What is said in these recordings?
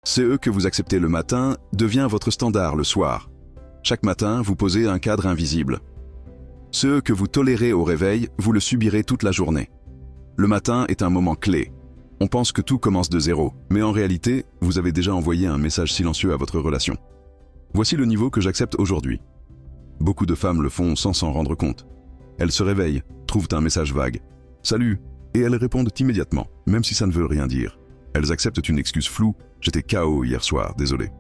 CE que vous acceptez le matin devient votre standard le soir. Chaque matin, vous posez un cadre invisible. CE que vous tolérez au réveil, vous le subirez toute la journée. Le matin est un moment clé. On pense que tout commence de zéro, mais en réalité, vous avez déjà envoyé un message silencieux à votre relation. Voici le niveau que j'accepte aujourd'hui. Beaucoup de femmes le font sans s'en rendre compte. Elles se réveillent, trouvent un message vague. « Salut !» et elles répondent immédiatement, même si ça ne veut rien dire. Elles acceptent une excuse floue. « J'étais KO hier soir, désolé ».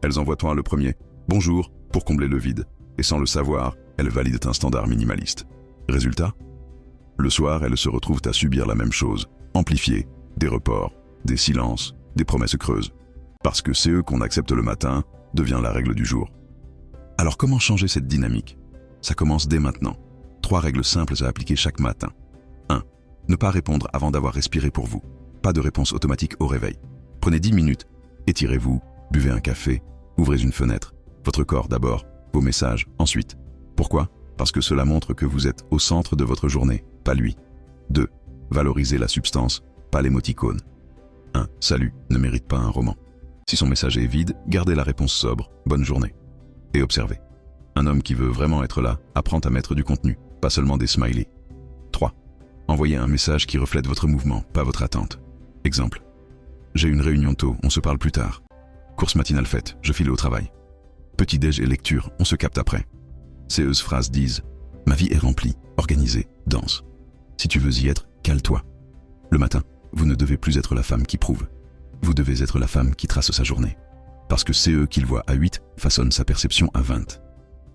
Elles envoient le premier « Bonjour » pour combler le vide. Et sans le savoir, elles valident un standard minimaliste. Résultat ? Le soir, elles se retrouvent à subir la même chose, amplifiée, des reports, des silences, des promesses creuses. Parce que CE qu'on accepte le matin devient la règle du jour. Alors comment changer cette dynamique ? Ça commence dès maintenant. 3 règles simples à appliquer chaque matin. 1. Ne pas répondre avant d'avoir respiré pour vous. Pas de réponse automatique au réveil. Prenez 10 minutes, étirez-vous, buvez un café, ouvrez une fenêtre. Votre corps d'abord, vos messages ensuite. Pourquoi ? Parce que cela montre que vous êtes au centre de votre journée, pas lui. 2. Valorisez la substance, pas l'émoticône. 1. Salut ne mérite pas un roman. Si son message est vide, gardez la réponse sobre, bonne journée. Et observez. Un homme qui veut vraiment être là apprend à mettre du contenu, pas seulement des smileys. 3. Envoyez un message qui reflète votre mouvement, pas votre attente. Exemple. J'ai une réunion tôt, on se parle plus tard. Course matinale faite, je file au travail. Petit-déj et lecture, on se capte après. Ces phrases disent « Ma vie est remplie, organisée, dense. Si tu veux y être, cale-toi. » Le matin, vous ne devez plus être la femme qui prouve. Vous devez être la femme qui trace sa journée. Parce que CE qu'il voit à 8 façonne sa perception à 20.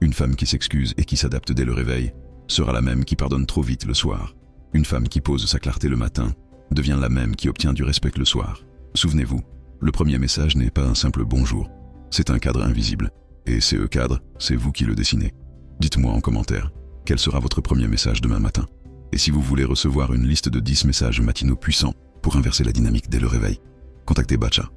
Une femme qui s'excuse et qui s'adapte dès le réveil sera la même qui pardonne trop vite le soir. Une femme qui pose sa clarté le matin devient la même qui obtient du respect le soir. Souvenez-vous, le premier message n'est pas un simple bonjour. C'est un cadre invisible. Et CE cadre, c'est vous qui le dessinez. Dites-moi en commentaire, quel sera votre premier message demain matin ? Et si vous voulez recevoir une liste de 10 messages matinaux puissants pour inverser la dynamique dès le réveil, contactez Batcha.